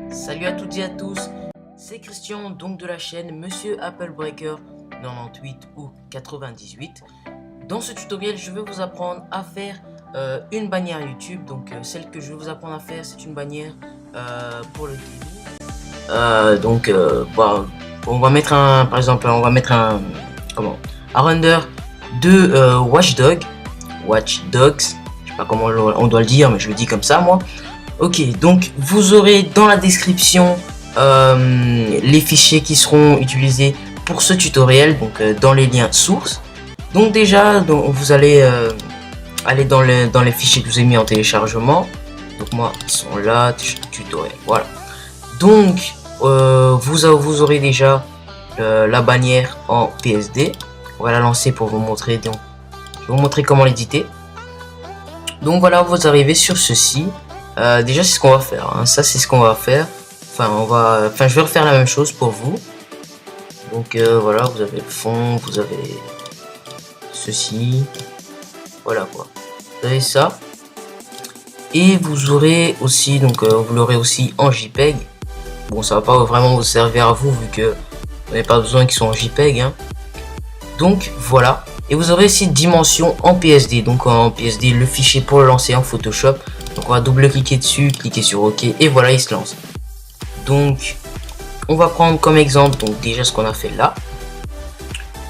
Salut à toutes et à tous, c'est Christian donc de la chaîne Monsieur Apple Breaker 98 ou 98. Dans ce tutoriel, je vais vous apprendre à faire une bannière YouTube. Donc celle que je vais vous apprendre à faire, c'est une bannière pour le gaming. Bon, on va mettre un, par exemple, on va mettre un render de Watch Dogs. Je sais pas comment on doit le dire, mais je le dis comme ça moi. Ok, donc vous aurez dans la description les fichiers qui seront utilisés pour ce tutoriel, donc dans les liens sources. Donc déjà, vous allez aller dans les fichiers que je vous ai mis en téléchargement. Donc moi, ils sont là, tutoriel, voilà. Donc vous aurez déjà la bannière en PSD. On va la lancer pour vous montrer. Donc, je vais vous montrer comment l'éditer. Donc voilà, vous arrivez sur ceci. Déjà c'est ce qu'on va faire, hein. Ça c'est ce qu'on va faire. Je vais refaire la même chose pour vous. Donc voilà, vous avez le fond, vous avez ceci, voilà quoi. Vous avez ça. Et vous aurez aussi, donc vous l'aurez aussi en JPEG. Bon, ça va pas vraiment vous servir à vous vu que vous n'avez pas besoin qu'ils soient en JPEG, hein. Donc voilà. Et vous aurez aussi dimension en PSD. Donc en PSD, le fichier pour le lancer en Photoshop. Donc on va double cliquer dessus, cliquer sur OK et voilà, il se lance. Donc on va prendre comme exemple donc déjà ce qu'on a fait là.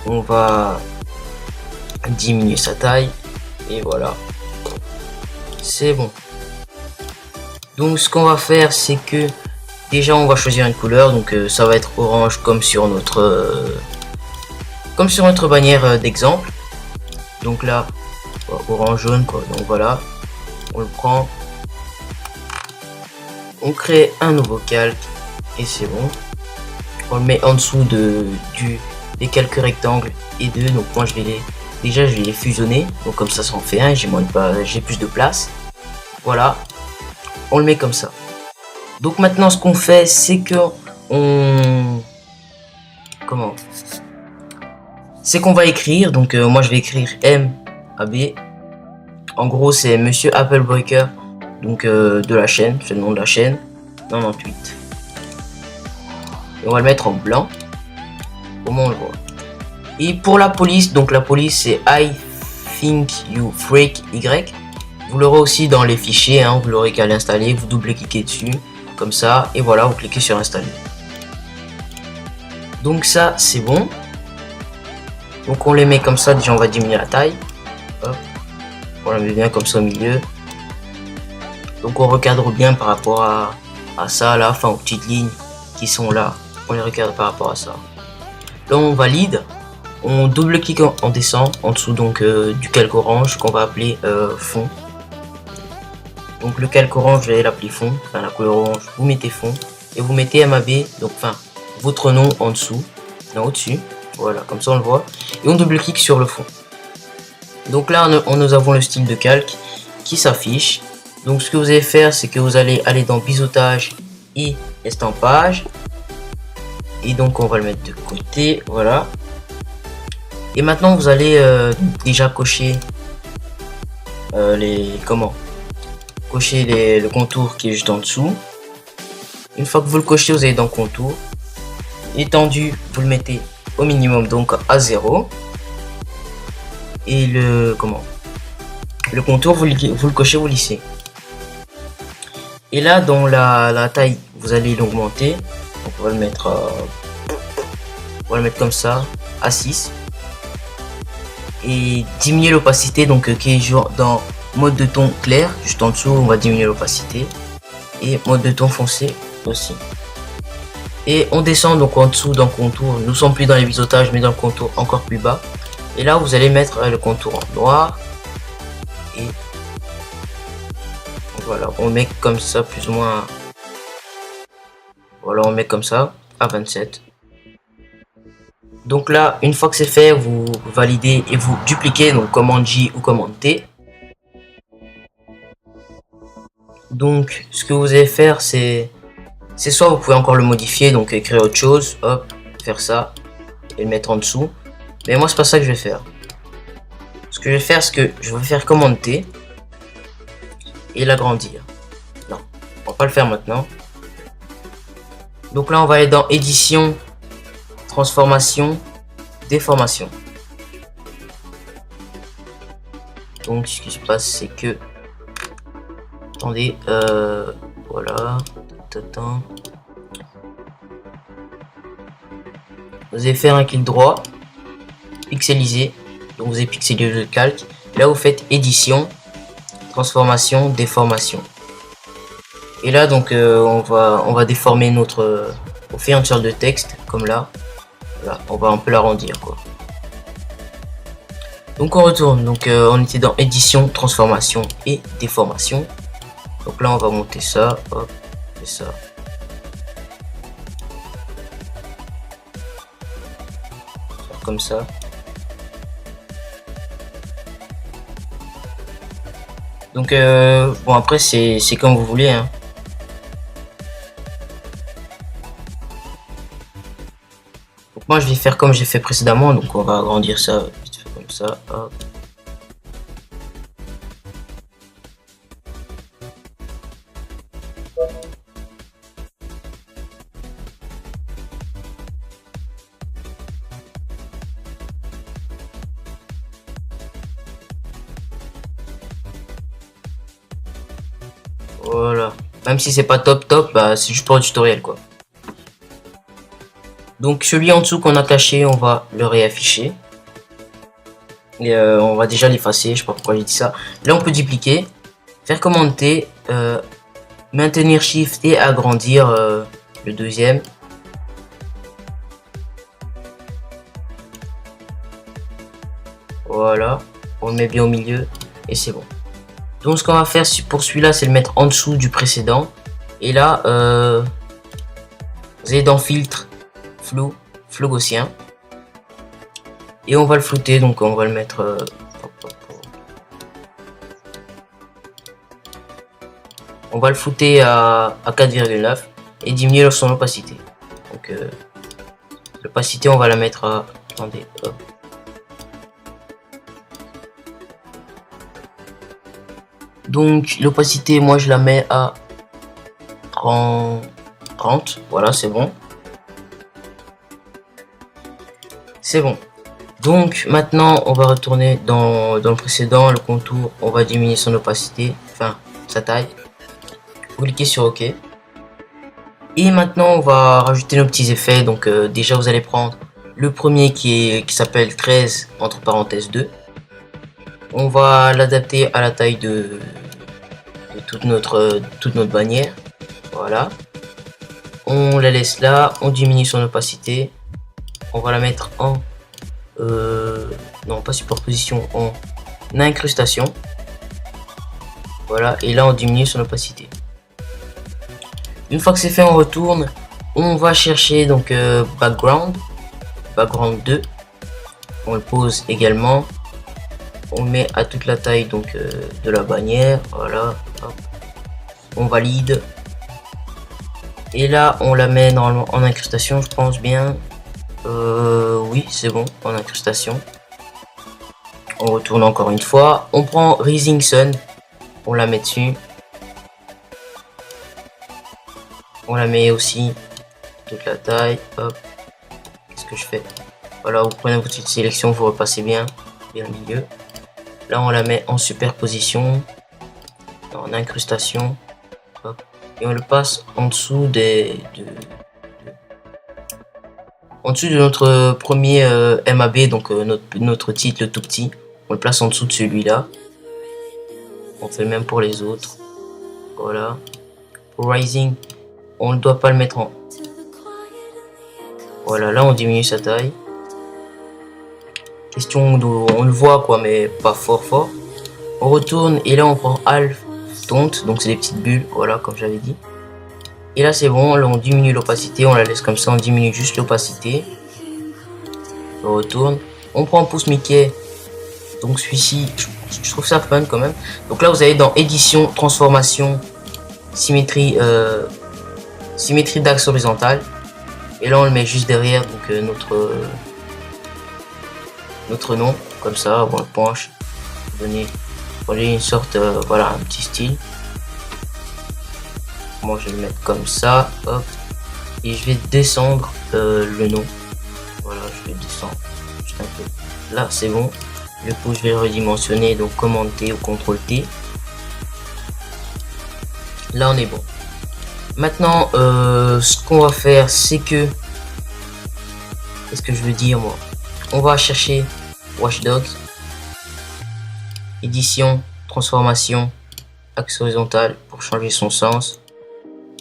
On va diminuer sa taille et voilà. C'est bon. Donc ce qu'on va faire, c'est que déjà on va choisir une couleur. Donc ça va être orange comme sur notre bannière d'exemple. Donc là, orange jaune quoi. Donc voilà, on le prend. On crée un nouveau calque et c'est bon. On le met en dessous des quelques rectangles et deux. Donc moi je vais les fusionner. Donc comme ça en fait un. J'ai plus de place. Voilà. On le met comme ça. Donc maintenant ce qu'on fait, c'est que c'est qu'on va écrire. Donc moi je vais écrire MAB. En gros c'est Monsieur Apple Breaker. Donc de la chaîne, c'est le nom de la chaîne, 98. Et on va le mettre en blanc. Comment on le voit. Et pour la police, donc la police c'est I think you freak Y. Vous l'aurez aussi dans les fichiers, hein, vous l'aurez qu'à l'installer, vous double-cliquez dessus, comme ça, et voilà, vous cliquez sur installer. Donc ça c'est bon. Donc on les met comme ça, déjà on va diminuer la taille. Hop. On la met bien comme ça au milieu. Donc on recadre bien par rapport à ça là, enfin aux petites lignes qui sont là, on les recadre par rapport à ça. Là on valide, on double clique, on descend en dessous donc du calque orange qu'on va appeler fond. Donc le calque orange, je vais l'appeler fond, enfin la couleur orange, vous mettez fond et vous mettez MAB, donc enfin votre nom en dessous, là au-dessus, voilà, comme ça on le voit, et on double clique sur le fond. Donc là nous avons le style de calque qui s'affiche. Donc ce que vous allez faire, c'est que vous allez aller dans biseautage et estampage. Et donc on va le mettre de côté, voilà. Et maintenant vous allez déjà cocher le contour qui est juste en dessous. Une fois que vous le cochez, vous allez dans contour. Étendu, vous le mettez au minimum, donc à 0. Et le contour, vous le cochez, vous lissez. Et là dans la taille vous allez l'augmenter. Donc on va le mettre comme ça à 6 et diminuer l'opacité, donc qui est genre dans mode de ton clair, juste en dessous on va diminuer l'opacité, et mode de ton foncé aussi. Et on descend donc en dessous dans contour, nous sommes plus dans les biseautages mais dans le contour encore plus bas, et là vous allez mettre le contour en noir. Et voilà, on met comme ça plus ou moins. Voilà, on met comme ça à 27. Donc là, une fois que c'est fait, vous validez et vous dupliquez, donc commande J ou commande T. Donc ce que vous allez faire, c'est soit vous pouvez encore le modifier, donc écrire autre chose, hop, faire ça et le mettre en dessous. Mais moi c'est pas ça que je vais faire. Ce que je vais faire, c'est que je vais faire commande T et l'agrandir. Non, on va pas le faire maintenant. Donc là, on va aller dans édition, transformation, déformation. Donc ce qui se passe, c'est que, attendez, voilà, vous allez faire un clic droit, pixeliser, donc vous avez pixelisé le calque. Là, vous faites édition, transformation, déformation. Et là, donc, on va déformer notre, on fait une sorte de texte comme là. Voilà, on va un peu l'arrondir quoi. Donc on retourne. Donc on était dans édition, transformation et déformation. Donc là, on va monter ça. Hop, et ça. Faire comme ça. Donc bon, après c'est comme vous voulez hein. Donc moi je vais faire comme j'ai fait précédemment, donc on va agrandir ça vite fait comme ça. Hop. Voilà, même si c'est pas top, bah, c'est juste pour le tutoriel quoi. Donc celui en dessous qu'on a caché, on va le réafficher. Et on va déjà l'effacer, je sais pas pourquoi j'ai dit ça. Là on peut dupliquer, faire commande T, maintenir Shift et agrandir le deuxième. Voilà, on le met bien au milieu et c'est bon. Donc ce qu'on va faire pour celui-là, c'est le mettre en dessous du précédent. Et là, vous allez dans filtre, flou, flou gaussien. Et on va le flouter, donc on va le mettre... on va le flouter à 4,9 et diminuer son opacité. Donc l'opacité, on va la mettre à... Attendez, hop. Donc l'opacité, moi je la mets à 30, voilà c'est bon. C'est bon. Donc maintenant on va retourner dans le précédent, le contour, on va diminuer son opacité, enfin sa taille. Vous cliquez sur OK. Et maintenant on va rajouter nos petits effets, donc déjà vous allez prendre le premier qui s'appelle 13 entre parenthèses 2. On va l'adapter à la taille de toute notre bannière. Voilà. On la laisse là, on diminue son opacité. On va la mettre en... non, pas superposition, en incrustation. Voilà, et là on diminue son opacité. Une fois que c'est fait, on retourne. On va chercher donc background 2. On le pose également. On le met à toute la taille donc de la bannière. Voilà. Hop. On valide. Et là, on la met normalement en incrustation, je pense bien. Oui, c'est bon, en incrustation. On retourne encore une fois. On prend Rising Sun. On la met dessus. On la met aussi toute la taille. Hop. Qu'est-ce que je fais? Voilà, vous prenez votre petite sélection, vous repassez bien au milieu. Là, on la met en superposition, en incrustation. Hop. Et on le passe en dessous en dessous de notre premier MAB, donc notre titre, le tout petit. On le place en dessous de celui-là. On fait le même pour les autres. Voilà. Pour Rising, on ne doit pas le mettre en... Voilà, là on diminue sa taille. Question d'où on le voit quoi, mais pas fort. On retourne et là on prend Half Tont, donc c'est des petites bulles, voilà, comme j'avais dit. Et là c'est bon, là on diminue l'opacité, on la laisse comme ça, on diminue juste l'opacité. On retourne, on prend pouce Mickey, donc celui-ci, je trouve ça fun quand même. Donc là vous allez dans édition, transformation, symétrie, symétrie d'axe horizontal. Et là on le met juste derrière donc notre nom, comme ça, on le penche, donner une sorte, voilà, un petit style. Moi je vais le mettre comme ça, hop. et je vais descendre le nom. Voilà, je vais descendre juste un peu. Là, c'est bon. Du coup, je vais le redimensionner, donc commande T ou CTRL T. Là, on est bon. Maintenant, ce qu'on va faire, c'est que... Qu'est-ce que je veux dire, moi? On va chercher Watch Dogs. Édition, transformation, axe horizontal pour changer son sens.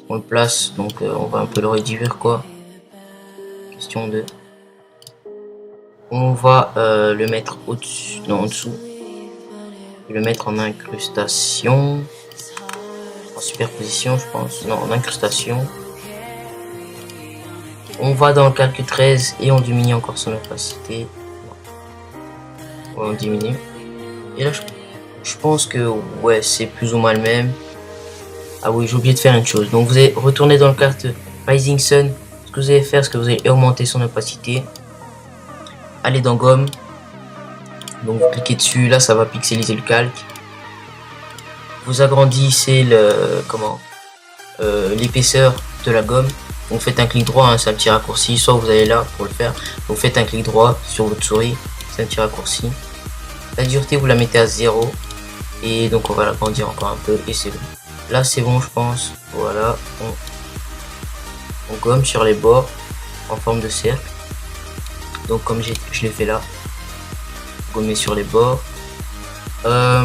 On le place, donc on va un peu le réduire, quoi. Question de... On va le mettre au-dessus, non, en dessous. Le mettre en incrustation. En superposition, je pense. Non, en incrustation. On va dans le calque 13 et on diminue encore son opacité. Ouais, on diminue. Et là, je pense que ouais, c'est plus ou moins le même. Ah oui, j'ai oublié de faire une chose. Donc vous allez retourner dans le calque Rising Sun. Ce que vous allez faire, c'est que vous allez augmenter son opacité. Allez dans gomme. Donc vous cliquez dessus. Là, ça va pixeliser le calque. Vous agrandissez le l'épaisseur de la gomme. Vous faites un clic droit, hein, c'est un petit raccourci. Soit vous allez là pour le faire. Vous faites un clic droit sur votre souris. C'est un petit raccourci. La dureté, vous la mettez à 0. Et donc on va l'agrandir encore un peu. Et c'est bon. Là c'est bon, je pense. Voilà. On gomme sur les bords en forme de cercle. Donc comme je l'ai fait là. Gommer sur les bords. Ça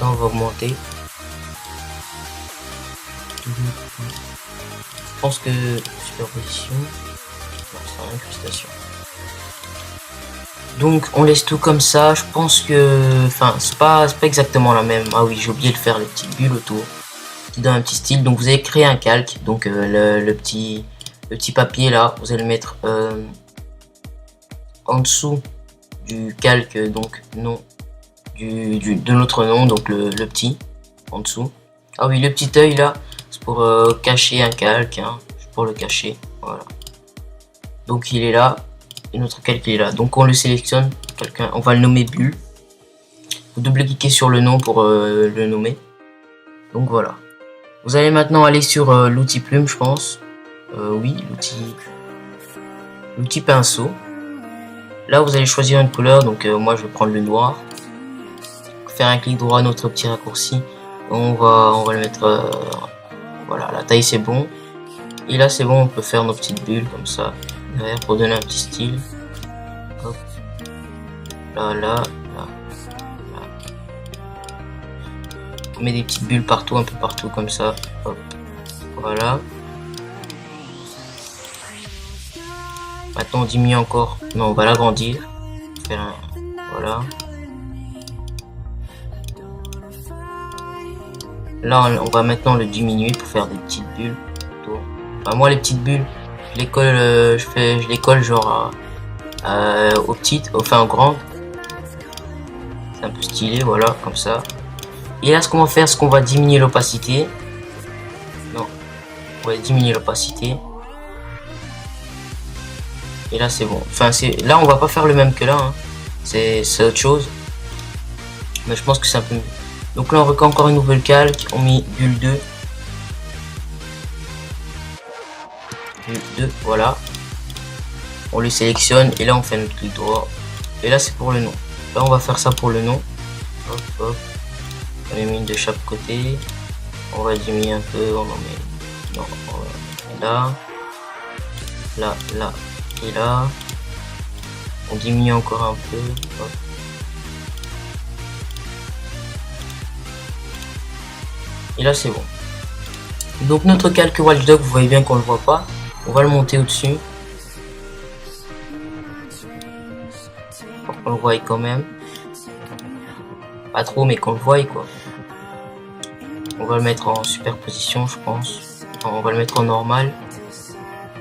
on va augmenter. Je pense que superposition. Non, c'est incrustation. Donc on laisse tout comme ça. Je pense que, enfin, c'est pas exactement la même. Ah oui, j'ai oublié de faire les petites bulles autour qui donnent un petit style. Donc vous allez créer un calque. Donc le petit papier là, vous allez le mettre en dessous du calque, donc nom de notre nom, donc le petit en dessous. Ah oui, le petit œil là, c'est pour cacher un calque, hein, pour le cacher. Voilà. Donc il est là. Et notre calque est là, donc on le sélectionne, on va le nommer bulle. Vous double-cliquez sur le nom pour le nommer. Donc voilà. Vous allez maintenant aller sur l'outil plume, je pense. Oui, l'outil pinceau. Là vous allez choisir une couleur, donc moi je vais prendre le noir. Faire un clic droit, notre petit raccourci. On va le mettre, voilà, la taille c'est bon. Et là c'est bon, on peut faire nos petites bulles comme ça. Derrière pour donner un petit style. Hop. Là. On met des petites bulles partout, un peu partout comme ça. Hop. Voilà. Maintenant on diminue encore. Non, on va l'agrandir. Voilà. Là on va maintenant le diminuer pour faire des petites bulles. Enfin, moi les petites bulles, je les colle genre aux petites, enfin aux grandes. C'est un peu stylé, voilà, comme ça. Et là ce qu'on va faire, c'est qu'on va diminuer l'opacité. Non, on va diminuer l'opacité. Et là c'est bon. Enfin là on va pas faire le même que là, hein. C'est autre chose. Mais je pense que c'est un peu mieux. Donc là on recrée encore une nouvelle calque, on met bulle 2. Voilà, on le sélectionne et là on fait notre clic droit et là c'est pour le nom. Là on va faire ça pour le nom. Hop hop, on les met de chaque côté, on va diminuer un peu, on en met, non, on va là et là, on diminue encore un peu. Hop. Et là c'est bon. Donc notre calque Watch Dogs, vous voyez bien qu'on le voit pas. On va le monter au-dessus. Pour qu'on le voie quand même. Pas trop, mais qu'on le voie quoi. On va le mettre en superposition, je pense. On va le mettre en normal.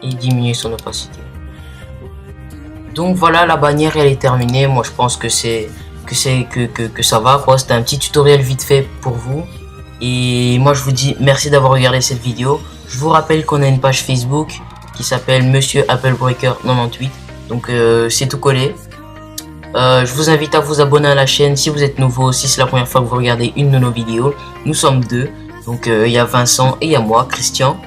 Et diminuer son opacité. Donc voilà, la bannière elle est terminée. Moi je pense que ça va quoi. C'était un petit tutoriel vite fait pour vous. Et moi je vous dis merci d'avoir regardé cette vidéo. Je vous rappelle qu'on a une page Facebook qui s'appelle Monsieur Applebreaker 98. Donc c'est tout collé. Je vous invite à vous abonner à la chaîne si vous êtes nouveau, si c'est la première fois que vous regardez une de nos vidéos. Nous sommes deux. Donc il y a Vincent et il y a moi, Christian.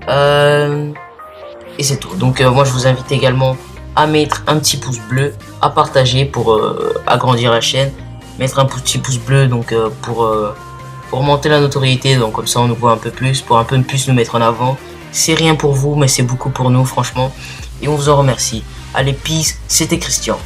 Et c'est tout. Donc moi je vous invite également à mettre un petit pouce bleu, à partager pour agrandir la chaîne, mettre un petit pouce bleu donc pour monter la notoriété, donc comme ça on nous voit un peu plus, pour un peu plus nous mettre en avant. C'est rien pour vous mais c'est beaucoup pour nous franchement et on vous en remercie. Allez, peace, c'était Christian.